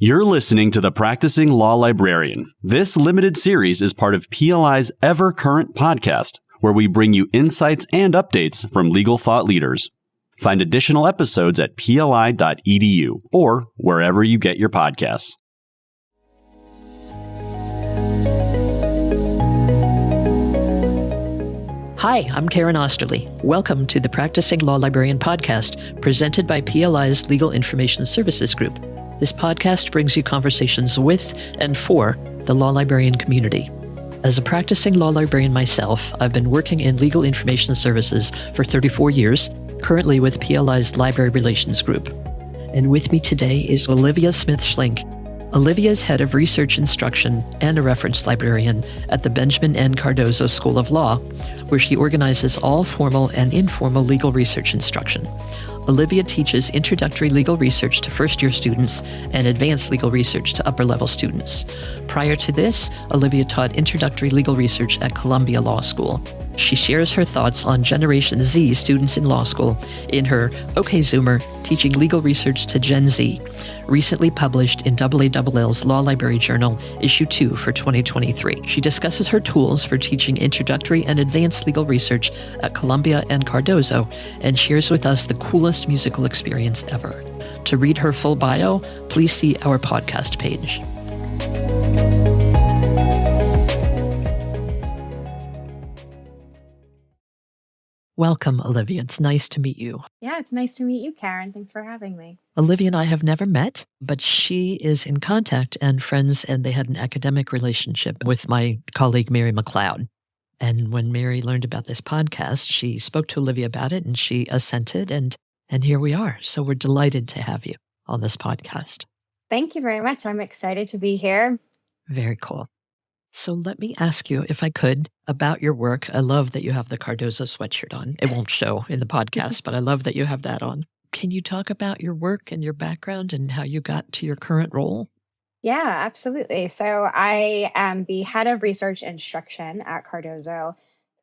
You're listening to The Practicing Law Librarian. This limited series is part of PLI's Ever Current podcast, where we bring you insights and updates from legal thought leaders. Find additional episodes at pli.edu or wherever you get your podcasts. Hi, I'm Karen Osterly. Welcome to the Practicing Law Librarian podcast, presented by PLI's Legal Information Services Group. This podcast brings you conversations with and for the law librarian community. As a practicing law librarian myself, I've been working in legal information services for 34 years, currently with PLI's Library Relations Group. And with me today is Olivia Smith-Schlinck. Olivia is head of research instruction and a reference librarian at the Benjamin N. Cardozo School of Law, where she organizes all formal and informal legal research instruction. Olivia teaches introductory legal research to first-year students and advanced legal research to upper-level students. Prior to this, Olivia taught introductory legal research at Columbia Law School. She shares her thoughts on Generation Z students in law school in her OK Zoomer, Teaching Legal Research to Gen Z, recently published in AALL's Law Library Journal, Issue 2 for 2023. She discusses her tools for teaching introductory and advanced legal research at Columbia and Cardozo, and shares with us the coolest musical experience ever. To read her full bio, please see our podcast page. Welcome, Olivia. It's nice to meet you. Yeah, it's nice to meet you, Karen. Thanks for having me. Olivia and I have never met, but she is in contact and friends, and they had an academic relationship with my colleague, Mary McLeod. And when Mary learned about this podcast, she spoke to Olivia about it, and she assented, and here we are. So we're delighted to have you on this podcast. Thank you very much. I'm excited to be here. Very cool. So let me ask you, if I could, about your work. I love that you have the Cardozo sweatshirt on. It won't show in the podcast, but I love that you have that on. Can you talk about your work and your background and how you got to your current role? Yeah, absolutely. So I am the head of research instruction at Cardozo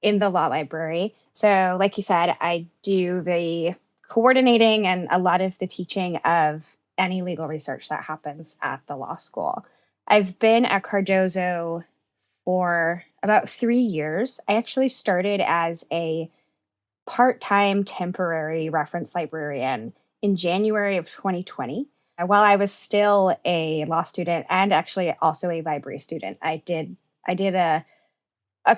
in the law library. So like you said, I do the coordinating and a lot of the teaching of any legal research that happens at the law school. I've been at Cardozo for about 3 years. I actually started as a part-time temporary reference librarian in January of 2020. While I was still a law student and actually also a library student, I did a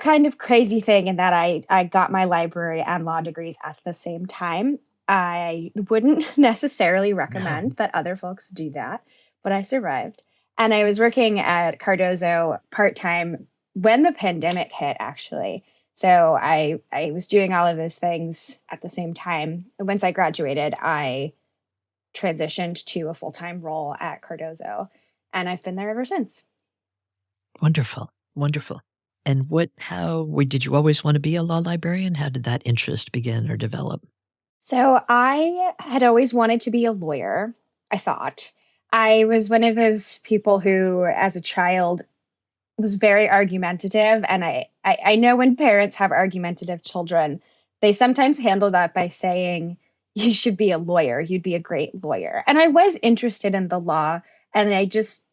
kind of crazy thing in that I got my library and law degrees at the same time. I wouldn't necessarily recommend that other folks do that, but I survived. And I was working at Cardozo part-time when the pandemic hit, actually. So I was doing all of those things at the same time. Once I graduated, I transitioned to a full-time role at Cardozo, and I've been there ever since. Wonderful, wonderful. And did you always want to be a law librarian? How did that interest begin or develop? So I had always wanted to be a lawyer, I thought. I was one of those people who, as a child, was very argumentative. And I know when parents have argumentative children, they sometimes handle that by saying, you should be a lawyer. You'd be a great lawyer. And I was interested in the law, and I just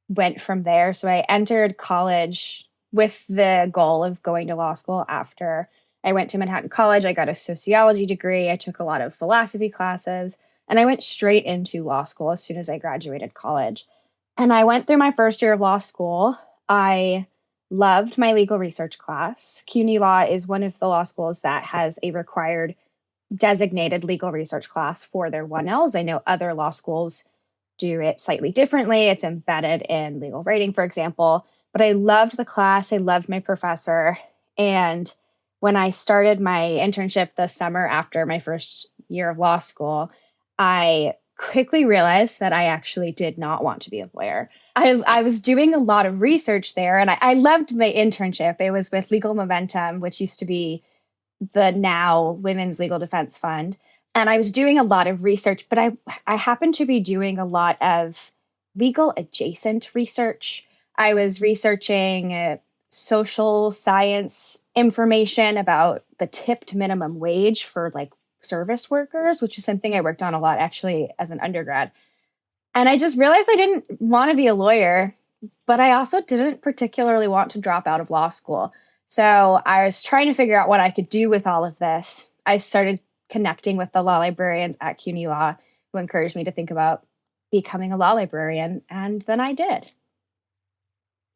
went from there. So I entered college with the goal of going to law school after. I went to Manhattan College. I got a sociology degree. I took a lot of philosophy classes. And I went straight into law school as soon as I graduated college. And I went through my first year of law school. I loved my legal research class. CUNY Law is one of the law schools that has a required designated legal research class for their 1Ls. I know other law schools do it slightly differently. It's embedded in legal writing, for example. But I loved the class. I loved my professor. And when I started my internship this summer after my first year of law school, I quickly realized that I actually did not want to be a lawyer. I was doing a lot of research there, and I loved my internship. It was with Legal Momentum, which used to be the now Women's Legal Defense Fund. And I was doing a lot of research, but I happened to be doing a lot of legal adjacent research. I was researching social science information about the tipped minimum wage for like service workers, which is something I worked on a lot actually as an undergrad. And I just realized I didn't want to be a lawyer, but I also didn't particularly want to drop out of law school. So I was trying to figure out what I could do with all of this. I started connecting with the law librarians at CUNY Law who encouraged me to think about becoming a law librarian. And then I did.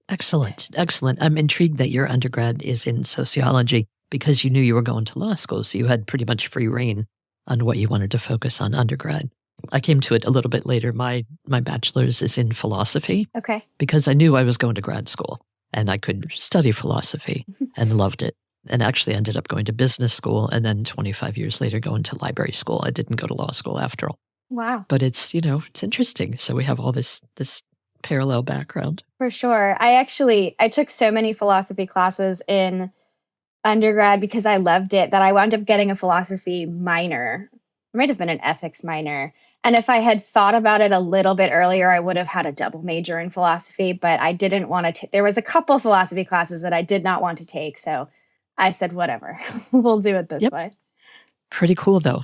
Excellent. Excellent. I'm intrigued that your undergrad is in sociology because you knew you were going to law school. So you had pretty much free reign on what you wanted to focus on undergrad. I came to it a little bit later. My bachelor's is in philosophy. Okay. Because I knew I was going to grad school and I could study philosophy and loved it. And actually ended up going to business school and then 25 years later going to library school. I didn't go to law school after all. Wow. But it's interesting. So we have all this parallel background. For sure. I took so many philosophy classes in undergrad because I loved it that I wound up getting a philosophy minor. It might have been an ethics minor. And if I had thought about it a little bit earlier, I would have had a double major in philosophy, but I didn't want to. There was a couple philosophy classes that I did not want to take. So I said, whatever, we'll do it this way. Pretty cool, though.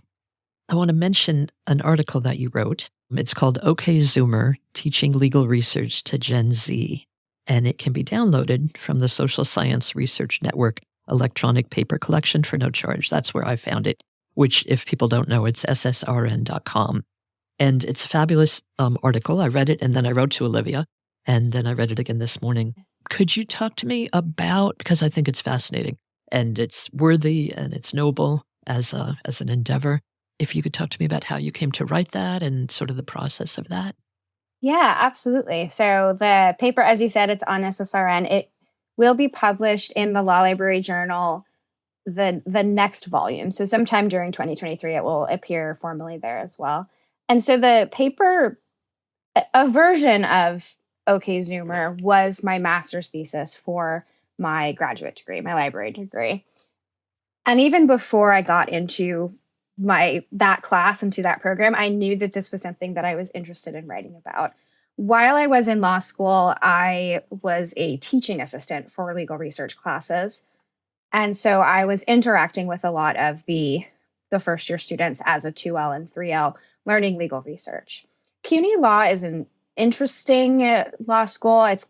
I want to mention an article that you wrote. It's called OK Zoomer, Teaching Legal Research to Gen Z. And it can be downloaded from the Social Science Research Network electronic paper collection for no charge. That's where I found it, which, if people don't know, it's ssrn.com. And it's a fabulous article. I read it, and then I wrote to Olivia, and then I read it again this morning. Could you talk to me about, because I think it's fascinating, and it's worthy, and it's noble as an endeavor, if you could talk to me about how you came to write that and sort of the process of that. Yeah, absolutely. So the paper, as you said, it's on SSRN. It will be published in the Law Library Journal, the next volume. So sometime during 2023, it will appear formally there as well. And so the paper, a version of OK Zoomer, was my master's thesis for my graduate degree, my library degree. And even before I got into that class, into that program, I knew that this was something that I was interested in writing about. While I was in law school, I was a teaching assistant for legal research classes. And so I was interacting with a lot of the first year students as a 2L and 3L learning legal research. CUNY Law is an interesting law school. It's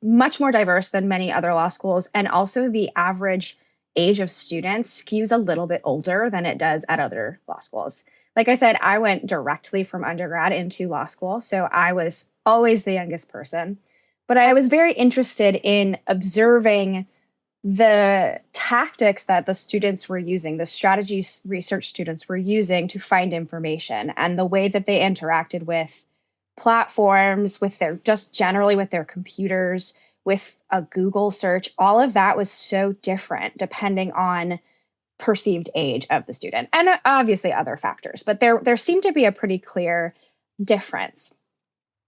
much more diverse than many other law schools. And also the average age of students skews a little bit older than it does at other law schools. Like I said, I went directly from undergrad into law school, so I was always the youngest person. But I was very interested in observing the tactics that the students were using, the strategies research students were using to find information, and the way that they interacted with platforms, with their computers, with a Google search. All of that was so different depending on perceived age of the student, and obviously other factors. But there seemed to be a pretty clear difference.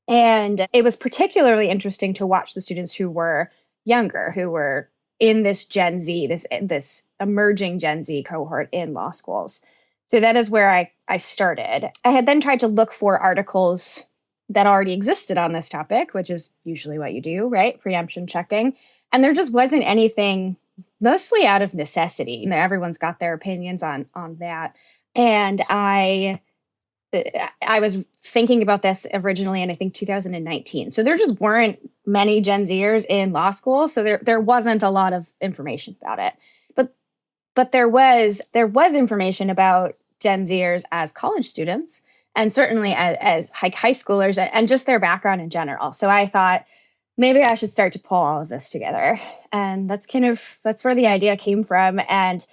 And it was particularly interesting to watch the students who were younger, who were in this Gen Z, this emerging Gen Z cohort in law schools. So that is where I started. I had then tried to look for articles that already existed on this topic, which is usually what you do, right? Preemption checking. And there just wasn't anything, mostly out of necessity. You know, everyone's got their opinions on that. And I was thinking about this originally in, I think, 2019. So there just weren't many Gen Zers in law school. So there wasn't a lot of information about it. But there was information about Gen Zers as college students, and certainly as high schoolers, and just their background in general. So I thought maybe I should start to pull all of this together. And that's where the idea came from. And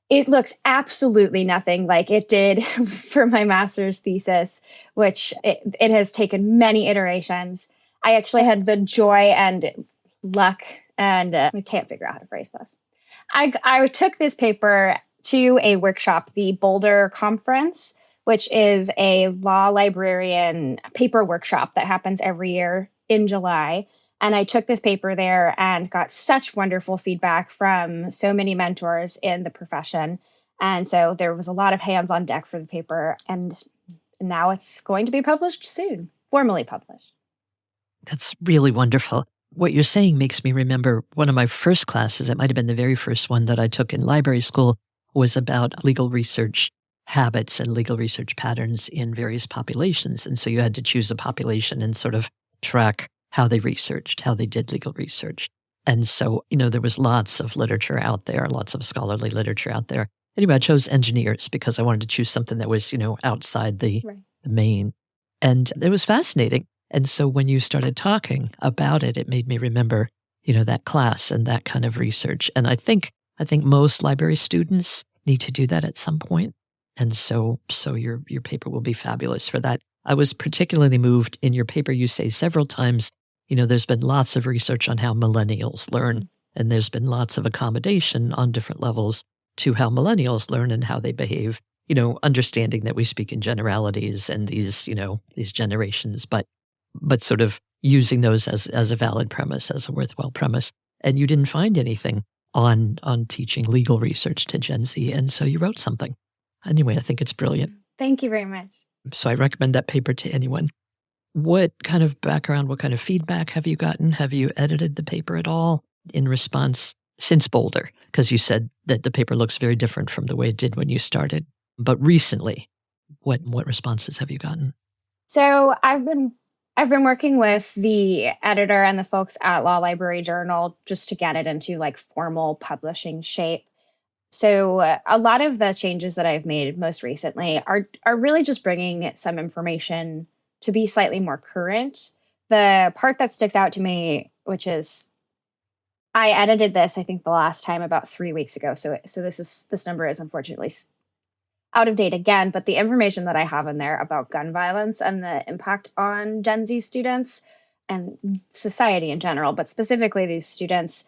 it looks absolutely nothing like it did for my master's thesis, which it has taken many iterations. I actually had the joy and luck, and I can't figure out how to phrase this. I took this paper to a workshop, the Boulder Conference, which is a law librarian paper workshop that happens every year in July. And I took this paper there and got such wonderful feedback from so many mentors in the profession. And so there was a lot of hands on deck for the paper. And now it's going to be published soon, formally published. That's really wonderful. What you're saying makes me remember one of my first classes. It might have been the very first one that I took in library school, was about legal research. habits and legal research patterns in various populations. And so you had to choose a population and sort of track how they researched, how they did legal research. And so, there was lots of literature out there, lots of scholarly literature out there. Anyway, I chose engineers because I wanted to choose something that was, outside the main. And it was fascinating. And so when you started talking about it, it made me remember, that class and that kind of research. And I think most library students need to do that at some point. And so your paper will be fabulous for that. I was particularly moved in your paper. You say several times, there's been lots of research on how millennials learn, and there's been lots of accommodation on different levels to how millennials learn and how they behave, understanding that we speak in generalities and these generations, but sort of using those as a valid premise, as a worthwhile premise. And you didn't find anything on teaching legal research to Gen Z, and so you wrote something. Anyway, I think it's brilliant. Thank you very much. So I recommend that paper to anyone. What kind of background, what kind of feedback have you gotten? Have you edited the paper at all in response since Boulder? Because you said that the paper looks very different from the way it did when you started. But recently, what responses have you gotten? So I've been working with the editor and the folks at Law Library Journal just to get it into like formal publishing shape. So a lot of the changes that I've made most recently are really just bringing some information to be slightly more current. The part that sticks out to me, which is I edited this, I think the last time about 3 weeks ago. So this number is unfortunately out of date again, but the information that I have in there about gun violence and the impact on Gen Z students and society in general, but specifically these students,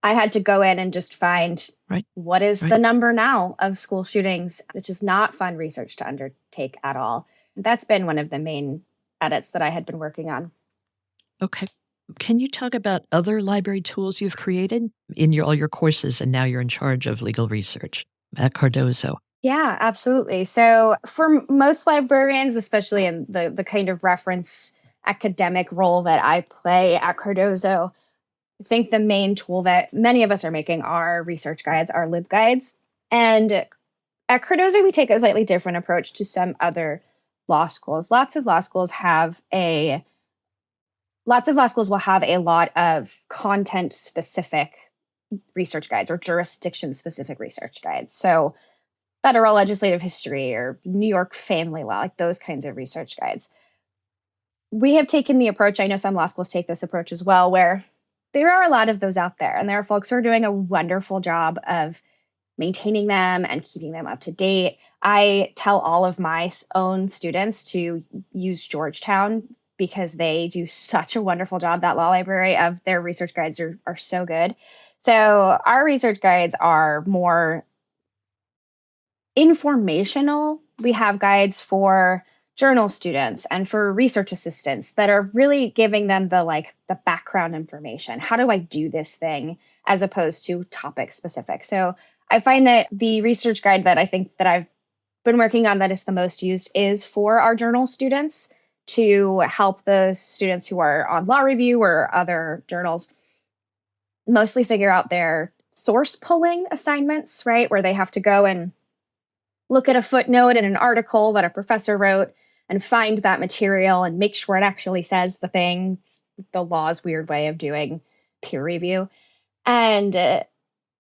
I had to go in and just find what is the number now of school shootings, which is not fun research to undertake at all. That's been one of the main edits that I had been working on. Okay. Can you talk about other library tools you've created in all your courses, and now you're in charge of legal research at Cardozo? Yeah, absolutely. So for most librarians, especially in the kind of reference academic role that I play at Cardozo, I think the main tool that many of us are making are research guides, our LibGuides. And at Cardozo, we take a slightly different approach to some other law schools. Lots of law schools will have a lot of content-specific research guides or jurisdiction-specific research guides. So federal legislative history or New York family law, like those kinds of research guides. We have taken the approach, I know some law schools take this approach as well, where there are a lot of those out there, and there are folks who are doing a wonderful job of maintaining them and keeping them up to date. I tell all of my own students to use Georgetown because they do such a wonderful job. That law library of their research guides are so good. So our research guides are more informational. We have guides for journal students and for research assistants that are really giving them the background information. How do I do this thing as opposed to topic specific? So I find that the research guide that I think that I've been working on that is the most used is for our journal students to help the students who are on law review or other journals mostly figure out their source pulling assignments, right? Where they have to go and look at a footnote in an article that a professor wrote and find that material and make sure it actually says the thing, the law's weird way of doing peer review. And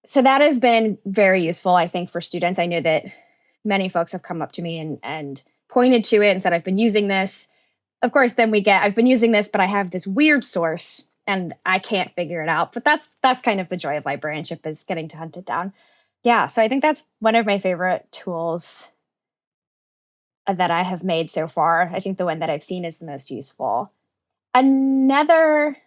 so that has been very useful, I think, for students. I know that many folks have come up to me and pointed to it and said, I've been using this. Of course, then I've been using this, but I have this weird source and I can't figure it out. But that's kind of the joy of librarianship, is getting to hunt it down. Yeah, so I think that's one of my favorite tools that I have made so far. I think the one that I've seen is the most useful. Another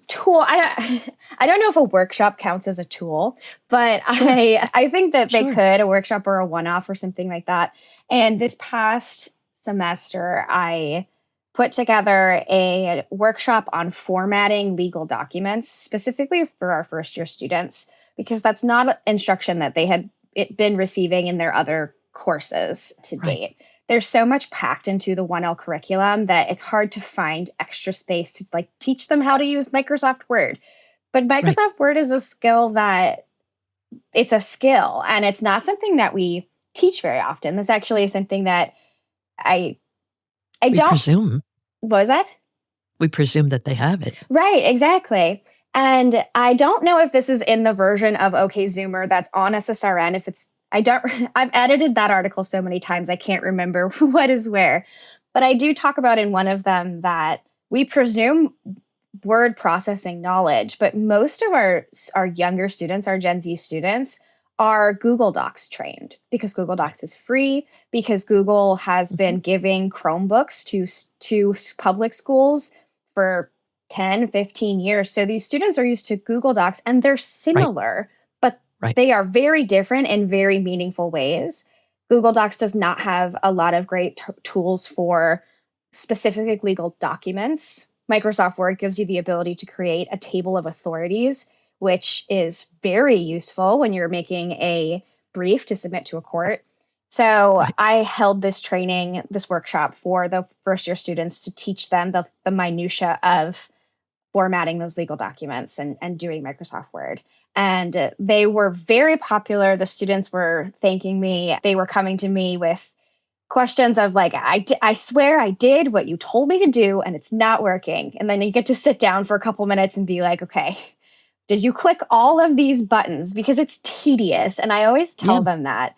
tool, I don't know if a workshop counts as a tool, but I think that they could, a workshop or a one-off or something like that. And this past semester, I put together a workshop on formatting legal documents, specifically for our first-year students, because that's not instruction that they had been receiving in their other courses to date. There's so much packed into the 1L curriculum that it's hard to find extra space to teach them how to use Microsoft Word. But Microsoft Word is a skill and it's not something that we teach very often. This actually is something that I don't presume. What was that? We presume that they have it. Right, exactly. And I don't know if this is in the version of OKZoomer that's on SSRN. If it's, I've edited that article so many times, I can't remember what is where. But I do talk about in one of them that we presume word processing knowledge, but most of our younger students, our Gen Z students, are Google Docs trained because Google Docs is free, because Google has been giving Chromebooks to public schools for 10, 15 years. So these students are used to Google Docs and they're similar, but they are very different in very meaningful ways. Google Docs does not have a lot of great tools for specific legal documents. Microsoft Word gives you the ability to create a table of authorities, which is very useful when you're making a brief to submit to a court. So I held this training, this workshop for the first year students to teach them the minutia of formatting those legal documents and doing Microsoft Word. And they were very popular. The students were thanking me. They were coming to me with questions of like, I swear I did what you told me to do and it's not working. And then you get to sit down for a couple minutes and be like, okay, did you click all of these buttons? Because it's tedious. And I always tell them that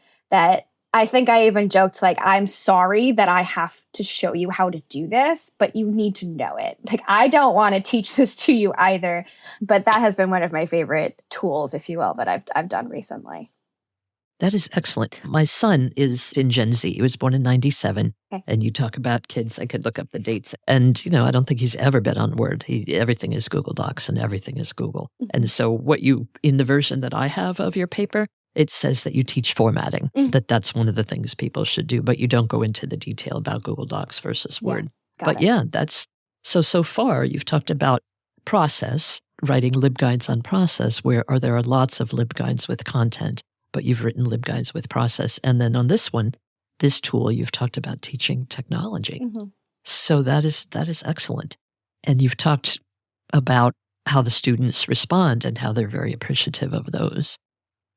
I think I even joked, like, I'm sorry that I have to show you how to do this, but you need to know it. Like, I don't want to teach this to you either. But that has been one of my favorite tools, if you will, that I've done recently. That is excellent. My son is in Gen Z. He was born in 97. Okay. And you talk about kids, I could look up the dates. And, I don't think he's ever been on Word. Everything is Google Docs and everything is Google. Mm-hmm. And so in the version that I have of your paper, it says that you teach formatting, that's one of the things people should do, but you don't go into the detail about Google Docs versus Word. That's so far you've talked about process, writing LibGuides on process, where there are lots of LibGuides with content, but you've written LibGuides with process. And then on this tool, you've talked about teaching technology. Mm-hmm. So that is excellent. And you've talked about how the students respond and how they're very appreciative of those.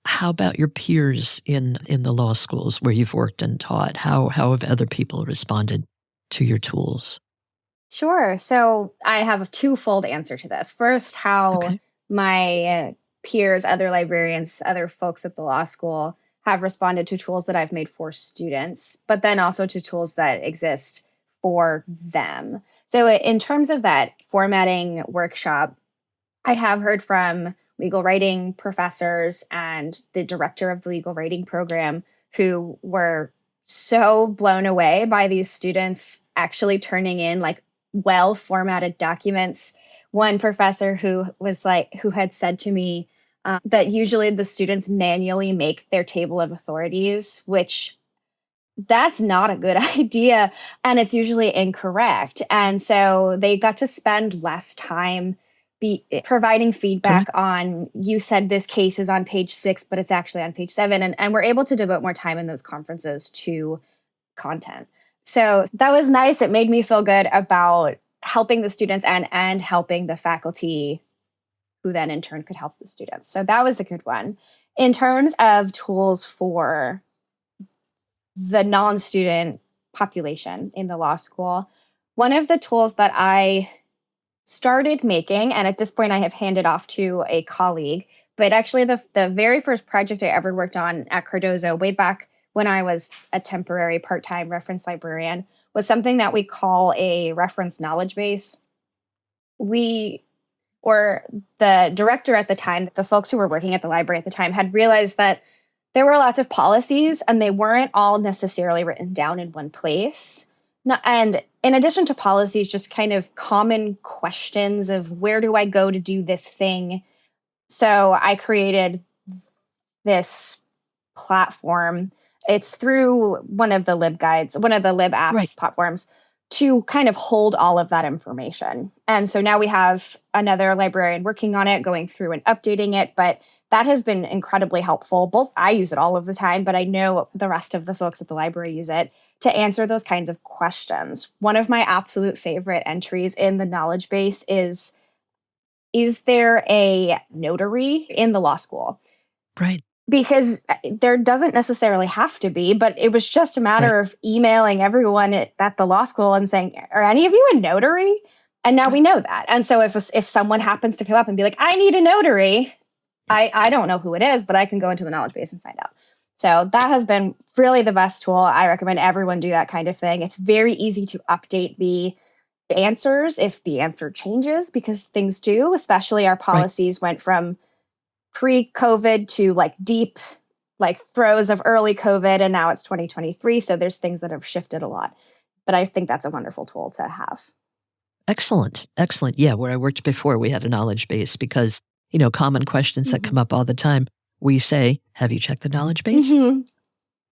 How about your peers in the law schools where you've worked and taught? How have other people responded to your tools? Sure. So I have a twofold answer to this. First, how my peers, other librarians, other folks at the law school have responded to tools that I've made for students, but then also to tools that exist for them. So in terms of that formatting workshop, I have heard from legal writing professors and the director of the legal writing program who were so blown away by these students actually turning in like well-formatted documents. One professor who had said to me that usually the students manually make their table of authorities, which that's not a good idea. And it's usually incorrect. And so they got to spend less time providing feedback on, you said this case is on page 6, but it's actually on page 7. And we're able to devote more time in those conferences to content. So that was nice. It made me feel good about helping the students and helping the faculty who then in turn could help the students. So that was a good one. In terms of tools for the non-student population in the law school, one of the tools that I started making, and at this point I have handed off to a colleague, but actually the very first project I ever worked on at Cardozo, way back when I was a temporary part-time reference librarian, was something that we call a reference knowledge base. The director at the time, the folks who were working at the library at the time, had realized that there were lots of policies and they weren't all necessarily written down in one place. And in addition to policies, just kind of common questions of where do I go to do this thing? So I created this platform. It's through one of the LibGuides, one of the LibApps platforms, to kind of hold all of that information. And so now we have another librarian working on it, going through and updating it. But that has been incredibly helpful. Both I use it all of the time, but I know the rest of the folks at the library use it to answer those kinds of questions. One of my absolute favorite entries in the knowledge base is there a notary in the law school? Right. because there doesn't necessarily have to be, but it was just a matter of emailing everyone at the law school and saying, are any of you a notary? And now we know that. And so if someone happens to come up and be like, I need a notary, I don't know who it is, but I can go into the knowledge base and find out. So that has been really the best tool. I recommend everyone do that kind of thing. It's very easy to update the answers if the answer changes, because things do, especially our policies went from pre-COVID to like deep, like throes of early COVID, and now it's 2023. So there's things that have shifted a lot. But I think that's a wonderful tool to have. Excellent. Excellent. Yeah, where I worked before, we had a knowledge base because, common questions that come up all the time. We say, have you checked the knowledge base?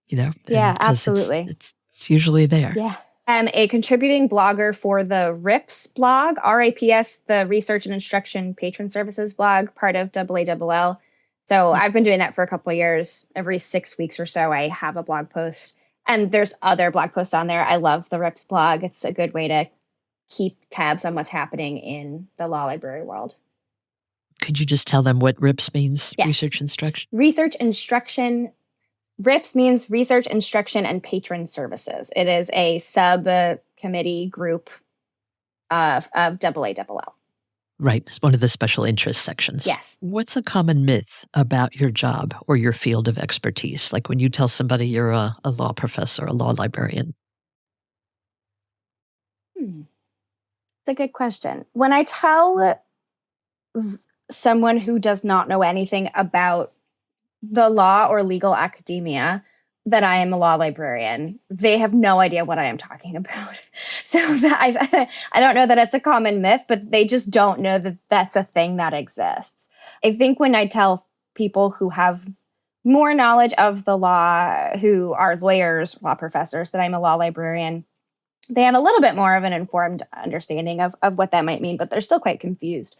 Yeah, absolutely. It's usually there. Yeah. I'm a contributing blogger for the RIPS blog, RAPS, the Research and Instruction Patron Services blog, part of AALL. So I've been doing that for a couple of years. Every 6 weeks or so, I have a blog post. And there's other blog posts on there. I love the RIPS blog. It's a good way to keep tabs on what's happening in the law library world. Could you just tell them what RIPS means? Yes. Research instruction? Research instruction. RIPS means Research Instruction and Patron Services. It is a subcommittee group of AALL. Right. It's one of the special interest sections. Yes. What's a common myth about your job or your field of expertise? Like when you tell somebody you're a law professor, a law librarian. It's a good question. When I tell someone who does not know anything about the law or legal academia that I am a law librarian, they have no idea what I am talking about. So I don't know that it's a common myth, but they just don't know that that's a thing that exists. I think when I tell people who have more knowledge of the law, who are lawyers, law professors, that I'm a law librarian, they have a little bit more of an informed understanding of what that might mean, but they're still quite confused.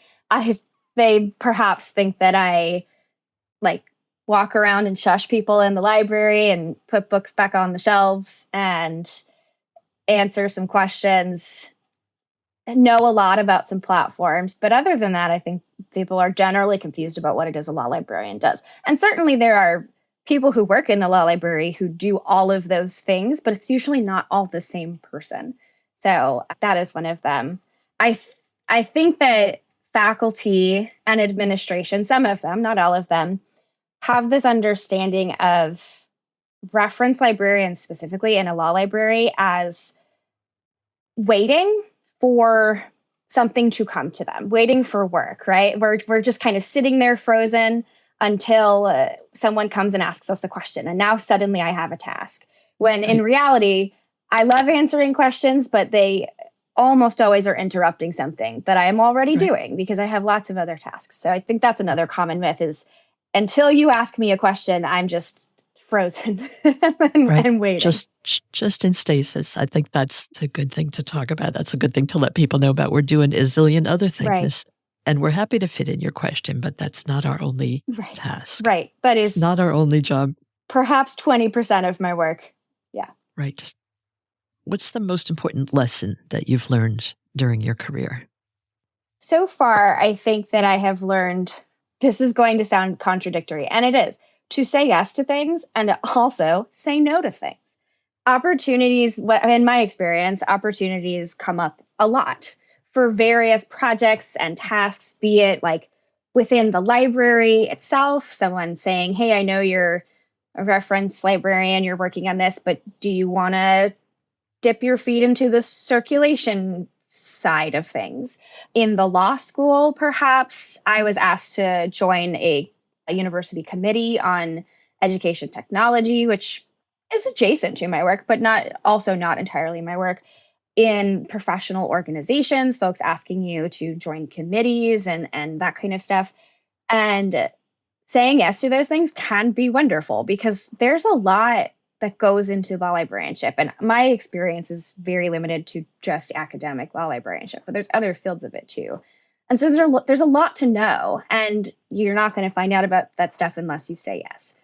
They perhaps think that I walk around and shush people in the library and put books back on the shelves and answer some questions, know a lot about some platforms. But other than that, I think people are generally confused about what it is a law librarian does. And certainly there are people who work in the law library who do all of those things, but it's usually not all the same person. So that is one of them. I think that faculty and administration, some of them, not all of them, have this understanding of reference librarians specifically in a law library as waiting for something to come to them, waiting for work, right? We're just kind of sitting there frozen until someone comes and asks us a question. And now suddenly I have a task. When in reality, I love answering questions, but they almost always are interrupting something that I am already doing because I have lots of other tasks. So I think that's another common myth is until you ask me a question, I'm just frozen and waiting. Just in stasis. I think that's a good thing to talk about. That's a good thing to let people know about. We're doing a zillion other things. Right. And we're happy to fit in your question, but that's not our only task. Right. But it's not our only job. Perhaps 20% of my work. Yeah. Right. What's the most important lesson that you've learned during your career? So far, I think that I have learned, this is going to sound contradictory, and it is, to say yes to things and also say no to things. Opportunities, in my experience, opportunities come up a lot for various projects and tasks, be it like within the library itself, someone saying, hey, I know you're a reference librarian, you're working on this, but do you want to dip your feet into the circulation side of things? In the law school, perhaps, I was asked to join a university committee on education technology, which is adjacent to my work, but not entirely my work. In professional organizations, folks asking you to join committees and that kind of stuff. And saying yes to those things can be wonderful because there's a lot that goes into law librarianship. And my experience is very limited to just academic law librarianship, but there's other fields of it too. And so there's a lot to know, and you're not going to find out about that stuff unless you say yes.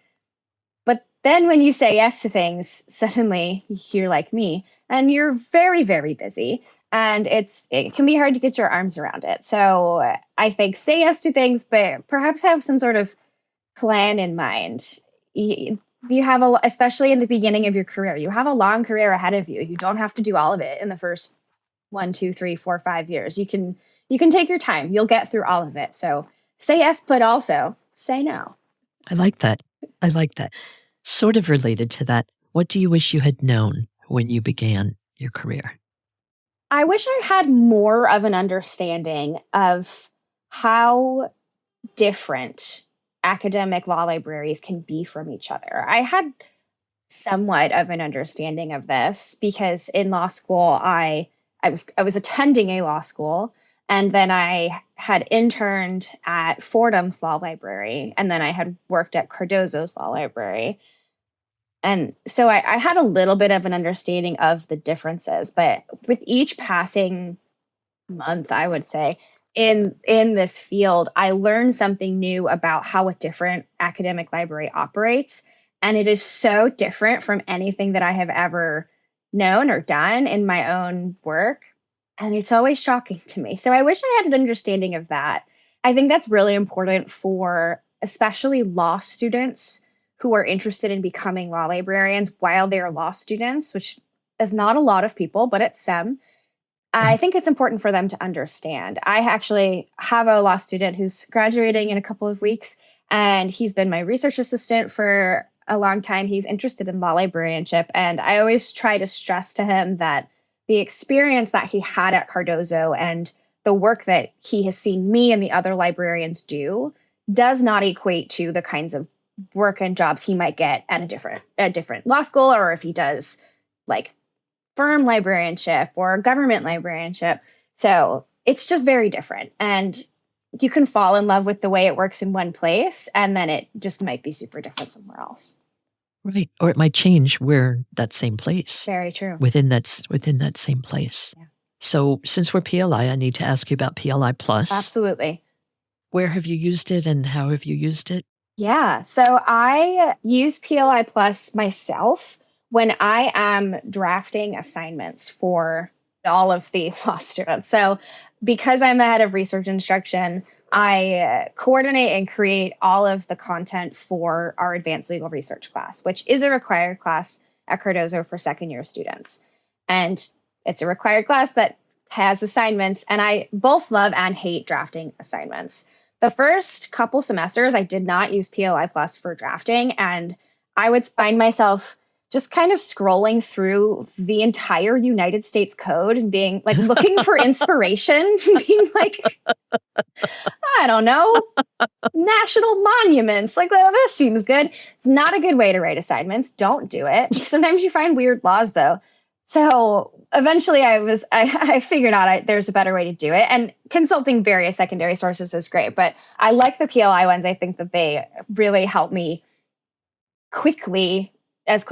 But then when you say yes to things, suddenly you're like me, and you're very, very busy, and it can be hard to get your arms around it. So I think say yes to things, but perhaps have some sort of plan in mind. You have especially in the beginning of your career, you have a long career ahead of you. You don't have to do all of it in the first 1, 2, 3, 4, 5 years. You can take your time. You'll get through all of it. So say yes, but also say no. I like that. I like that. Sort of related to that, what do you wish you had known when you began your career? I wish I had more of an understanding of how different academic law libraries can be from each other. I had somewhat of an understanding of this because in law school, I was attending a law school, and then I had interned at Fordham's Law Library, and then I had worked at Cardozo's Law Library. And so I had a little bit of an understanding of the differences, but with each passing month, I would say, in this field, I learned something new about how a different academic library operates. And it is so different from anything that I have ever known or done in my own work. And it's always shocking to me. So I wish I had an understanding of that. I think that's really important for especially law students who are interested in becoming law librarians while they are law students, which is not a lot of people, but it's some. I think it's important for them to understand. I actually have a law student who's graduating in a couple of weeks, and he's been my research assistant for a long time. He's interested in law librarianship, and I always try to stress to him that the experience that he had at Cardozo and the work that he has seen me and the other librarians do does not equate to the kinds of work and jobs he might get at a different law school, or if he does like firm librarianship or government librarianship. So it's just very different. And you can fall in love with the way it works in one place, and then it just might be super different somewhere else. Right. Or it might change where that same place. Very true. Within that same place. Yeah. So since we're PLI, I need to ask you about PLI Plus. Absolutely. Where have you used it and how have you used it? Yeah. So I use PLI Plus myself when I am drafting assignments for all of the law students. So because I'm the head of research instruction, I coordinate and create all of the content for our advanced legal research class, which is a required class at Cardozo for second-year students. And it's a required class that has assignments, and I both love and hate drafting assignments. The first couple semesters, I did not use PLI Plus for drafting, and I would find myself just kind of scrolling through the entire United States Code and being like looking for inspiration, being like, I don't know, national monuments. Like, oh, this seems good. It's not a good way to write assignments. Don't do it. Sometimes you find weird laws, though. So eventually I figured out there's a better way to do it. And consulting various secondary sources is great. But I like the PLI ones. I think that they really help me quickly as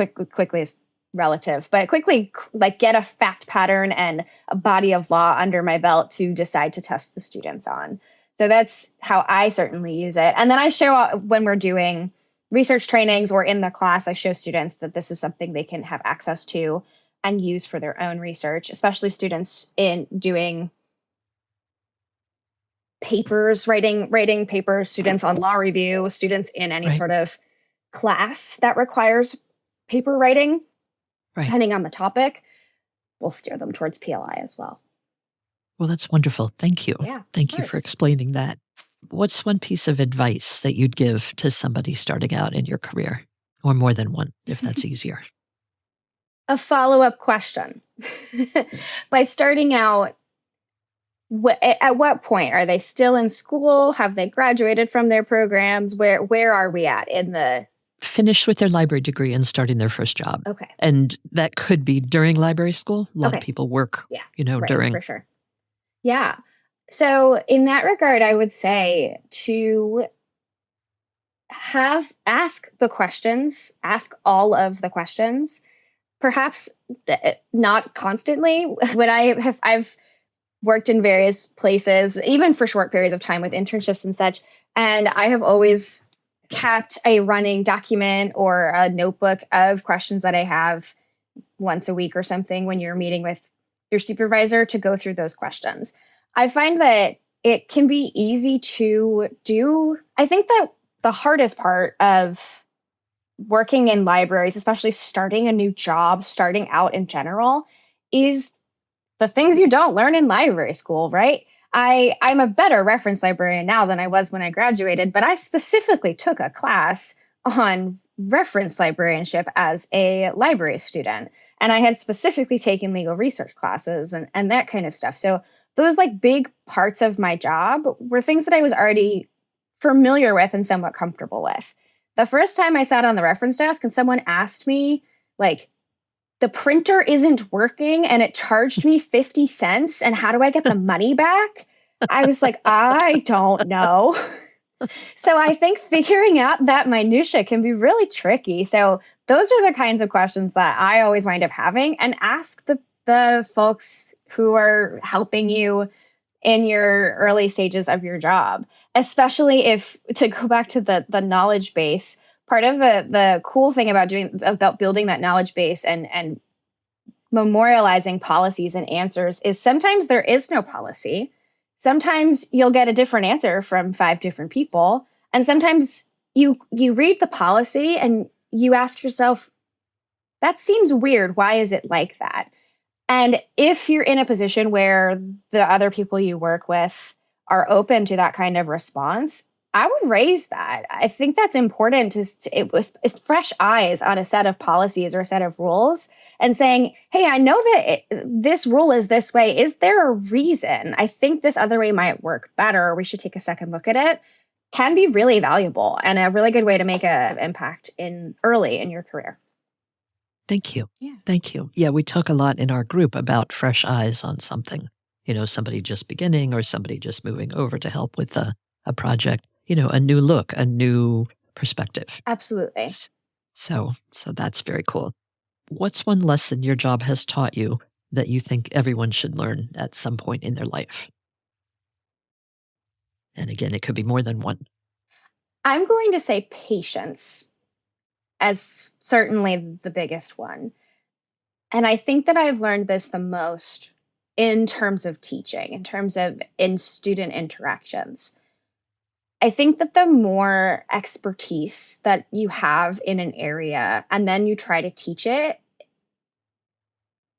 relative, but quickly like get a fact pattern and a body of law under my belt to decide to test the students on. So that's how I certainly use it. And then I show when we're doing research trainings or in the class, I show students that this is something they can have access to and use for their own research, especially students in doing papers, writing papers, students on law review, students in any sort of class that requires paper writing, depending on the topic, we'll steer them towards PLI as well. Well, that's wonderful. Thank you. Yeah, Thank you for explaining that. What's one piece of advice that you'd give to somebody starting out in your career? Or more than one, if that's easier. A follow-up question. By starting out, at what point? Are they still in school? Have they graduated from their programs? Where are we at in the... Finished with their library degree and starting their first job. Okay. And that could be during library school. A lot of people work, during. For sure. Yeah. So in that regard, I would say to ask the questions, ask all of the questions, perhaps not constantly. When I've worked in various places, even for short periods of time with internships and such, and I have always kept a running document or a notebook of questions that I have once a week or something when you're meeting with your supervisor to go through those questions. I find that it can be easy to do. I think that the hardest part of working in libraries, especially starting a new job, starting out in general, is the things you don't learn in library school, right? I'm a better reference librarian now than I was when I graduated, but I specifically took a class on reference librarianship as a library student. And I had specifically taken legal research classes and that kind of stuff. So those like big parts of my job were things that I was already familiar with and somewhat comfortable with. The first time I sat on the reference desk and someone asked me, like, the printer isn't working and it charged me 50 cents, and how do I get the money back? I was like, I don't know. So I think figuring out that minutia can be really tricky. So those are the kinds of questions that I always wind up having, and ask the folks who are helping you in your early stages of your job, especially if, to go back to the knowledge base, part of the cool thing about building that knowledge base and memorializing policies and answers is sometimes there is no policy. Sometimes you'll get a different answer from 5 different people. And sometimes you read the policy and you ask yourself, that seems weird. Why is it like that? And if you're in a position where the other people you work with are open to that kind of response, I would raise that. I think that's important. It's fresh eyes on a set of policies or a set of rules, and saying, hey, I know that this rule is this way. Is there a reason? I think this other way might work better. We should take a second look at it. Can be really valuable and a really good way to make an impact early in your career. Thank you. Yeah. Thank you. Yeah, we talk a lot in our group about fresh eyes on something. Somebody just beginning or somebody just moving over to help with a project. A new look, a new perspective. Absolutely. So that's very cool. What's one lesson your job has taught you that you think everyone should learn at some point in their life? And again, it could be more than one. I'm going to say patience as certainly the biggest one. And I think that I've learned this the most in terms of teaching, in student interactions. I think that the more expertise that you have in an area and then you try to teach it,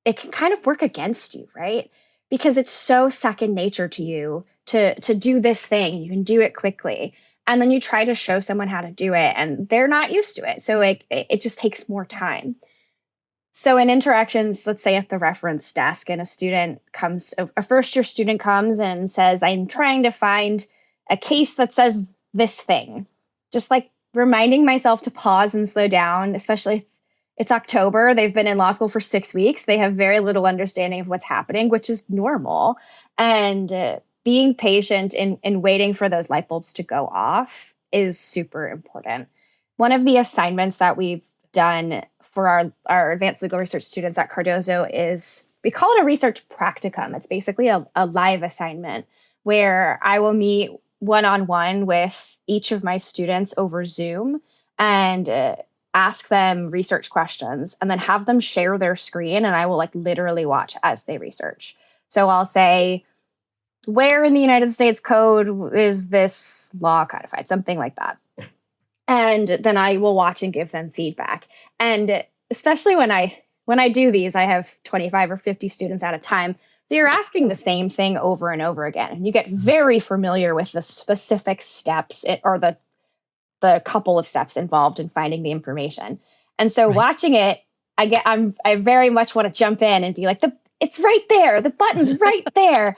it can kind of work against you, right? Because it's so second nature to you to do this thing. You can do it quickly. And then you try to show someone how to do it and they're not used to it. So it just takes more time. So in interactions, let's say at the reference desk, and a first-year student comes and says, I'm trying to find a case that says this thing. Just like reminding myself to pause and slow down, especially if it's October. They've been in law school for 6 weeks. They have very little understanding of what's happening, which is normal. And being patient in waiting for those light bulbs to go off is super important. One of the assignments that we've done for our advanced legal research students at Cardozo is, we call it a research practicum. It's basically a live assignment where I will meet one-on-one with each of my students over Zoom and ask them research questions and then have them share their screen, and I will literally watch as they research. So I'll say, where in the United States Code is this law codified? Something like that. And then I will watch and give them feedback. And especially when I do these, I have 25 or 50 students at a time. So you're asking the same thing over and over again. And you get very familiar with the specific steps or the couple of steps involved in finding the information. And so watching it, I very much want to jump in and be like, it's right there. The button's right there.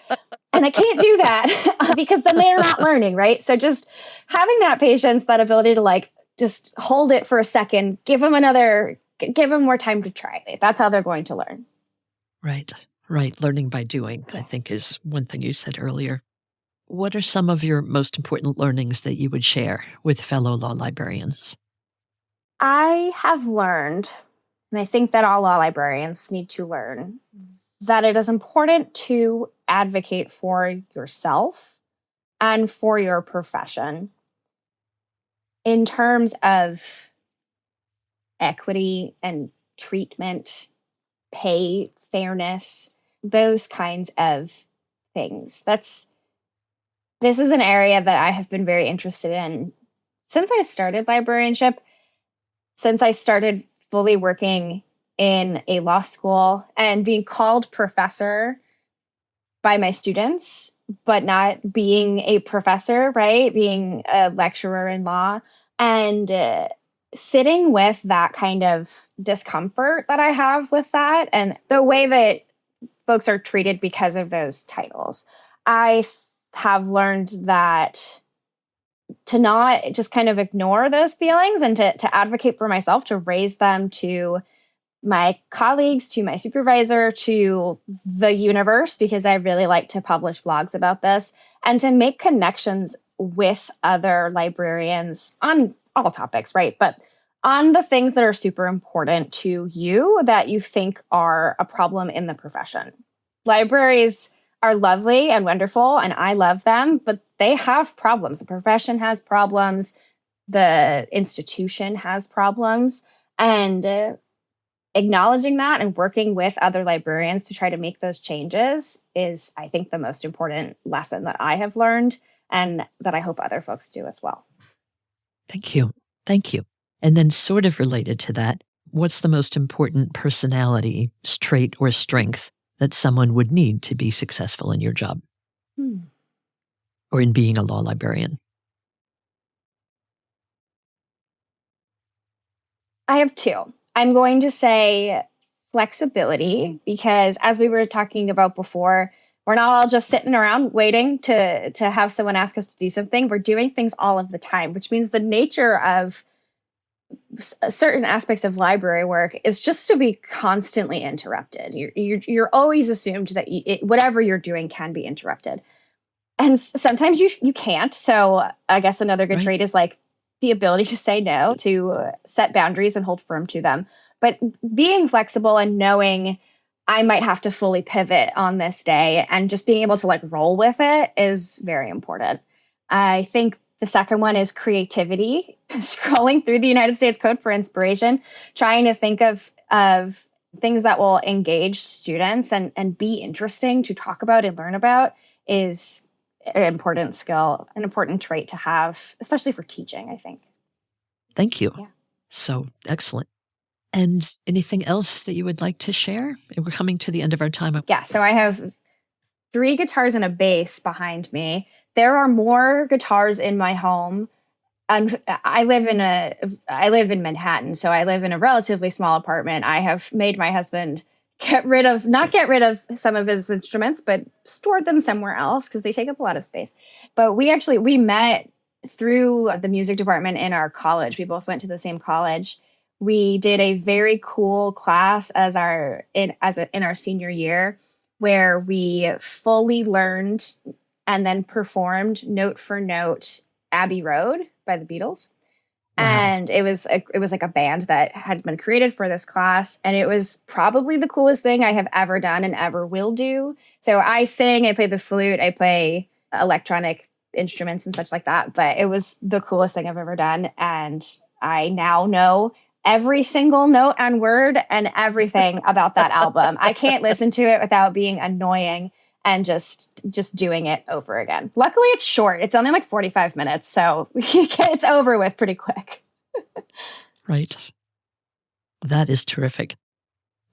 And I can't do that because then they're not learning, right? So just having that patience, that ability to just hold it for a second, give them more time to try. That's how they're going to learn. Right. Learning by doing, I think, is one thing you said earlier. What are some of your most important learnings that you would share with fellow law librarians? I have learned, and I think that all law librarians need to learn, that it is important to advocate for yourself and for your profession in terms of equity and treatment, pay, fairness, those kinds of things. This is an area that I have been very interested in since I started librarianship, since I started fully working in a law school and being called professor by my students, but not being a professor, right? Being a lecturer in law and sitting with that kind of discomfort that I have with that and the way that folks are treated because of those titles. I have learned that to not just kind of ignore those feelings and to advocate for myself, to raise them to my colleagues, to my supervisor, to the universe, because I really like to publish blogs about this, and to make connections with other librarians on all topics, right? But on the things that are super important to you that you think are a problem in the profession. Libraries are lovely and wonderful, and I love them, but they have problems. The profession has problems. The institution has problems. And acknowledging that and working with other librarians to try to make those changes is, I think, the most important lesson that I have learned and that I hope other folks do as well. Thank you. Thank you. And then sort of related to that, what's the most important personality trait or strength that someone would need to be successful in your job or in being a law librarian? I have two. I'm going to say flexibility because, as we were talking about before, we're not all just sitting around waiting to have someone ask us to do something. We're doing things all of the time, which means the nature of certain aspects of library work is just to be constantly interrupted. You're always assumed that whatever you're doing can be interrupted, and sometimes you can't. So I guess another good trait is like the ability to say no, to set boundaries and hold firm to them. But being flexible and knowing I might have to fully pivot on this day and just being able to like roll with it is very important. I think the second one is creativity. Scrolling through the United States Code for inspiration, trying to think of things that will engage students and be interesting to talk about and learn about is an important skill, an important trait to have, especially for teaching, I think. Thank you. Yeah. So excellent. And anything else that you would like to share? We're coming to the end of our time. Yeah, so I have 3 guitars and a bass behind me. There are more guitars in my home. And I live in Manhattan, so I live in a relatively small apartment. I have made my husband not get rid of some of his instruments, but stored them somewhere else because they take up a lot of space. But we met through the music department in our college. We both went to the same college. We did a very cool class in our senior year where we fully learned and then performed note for note Abbey Road by the Beatles. Wow. And it was like a band that had been created for this class. And it was probably the coolest thing I have ever done and ever will do. So I sing, I play the flute, I play electronic instruments and such like that. But it was the coolest thing I've ever done. And I now know every single note and word and everything about that album. I can't listen to it without being annoying and just doing it over again. Luckily, it's short. It's only like 45 minutes, so it's over with pretty quick. Right. That is terrific.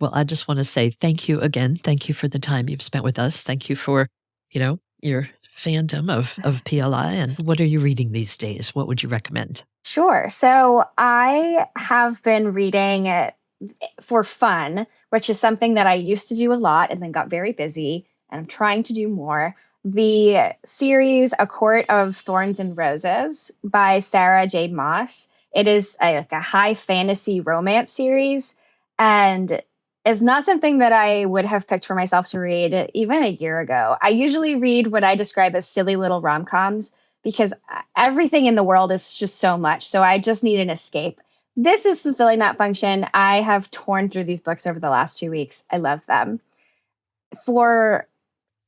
Well, I just want to say thank you again. Thank you for the time you've spent with us. Thank you for, your fandom of PLI. And what are you reading these days? What would you recommend? Sure. So I have been reading for fun, which is something that I used to do a lot and then got very busy. And I'm trying to do more. The series A Court of Thorns and Roses by Sarah J. Maas. It is a high fantasy romance series, and it's not something that I would have picked for myself to read even a year ago. I usually read what I describe as silly little rom-coms because everything in the world is just so much, so I just need an escape. This is fulfilling that function. I have torn through these books over the last 2 weeks. I love them. For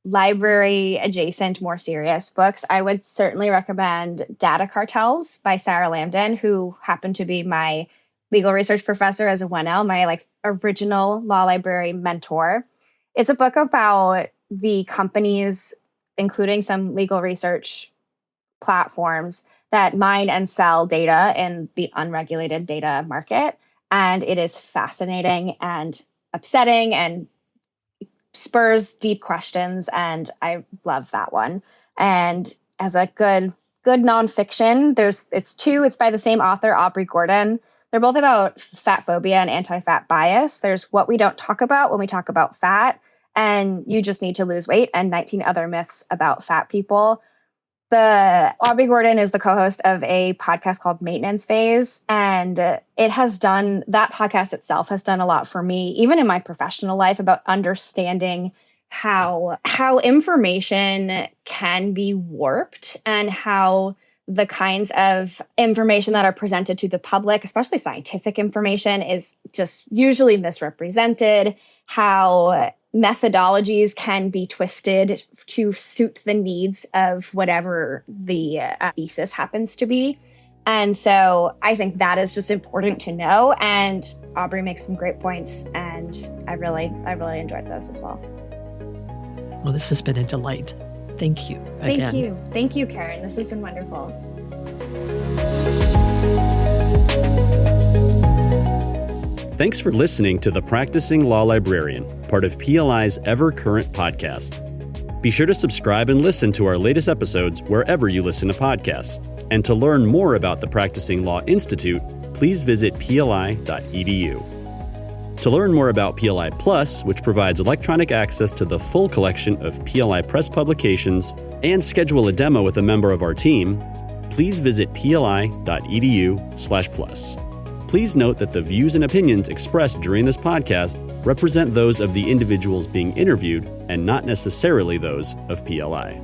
library adjacent, more serious books, I would certainly recommend Data Cartels by Sarah Lambden, who happened to be my legal research professor as a 1L, my original law library mentor. It's a book about the companies, including some legal research platforms, that mine and sell data in the unregulated data market. And it is fascinating and upsetting and spurs deep questions. And I love that one. And as a good nonfiction, it's by the same author, Aubrey Gordon. They're both about fat phobia and anti-fat bias. There's what we don't talk about when we talk about fat, and you just need to lose weight, and 19 other myths about fat people. Aubrey Gordon is the co-host of a podcast called Maintenance Phase, and that podcast itself has done a lot for me, even in my professional life, about understanding how information can be warped and how the kinds of information that are presented to the public, especially scientific information, is just usually misrepresented, how methodologies can be twisted to suit the needs of whatever the thesis happens to be. And so I think that is just important to know. And Aubrey makes some great points, and I really enjoyed this as well. Well, this has been a delight. Thank you again. Thank you, Karen. This has been wonderful. Thanks for listening to The Practicing Law Librarian, part of PLI's Ever Current podcast. Be sure to subscribe and listen to our latest episodes wherever you listen to podcasts. And to learn more about the Practicing Law Institute, please visit pli.edu. To learn more about PLI Plus, which provides electronic access to the full collection of PLI Press publications, and schedule a demo with a member of our team, please visit pli.edu/plus. Please note that the views and opinions expressed during this podcast represent those of the individuals being interviewed and not necessarily those of PLI.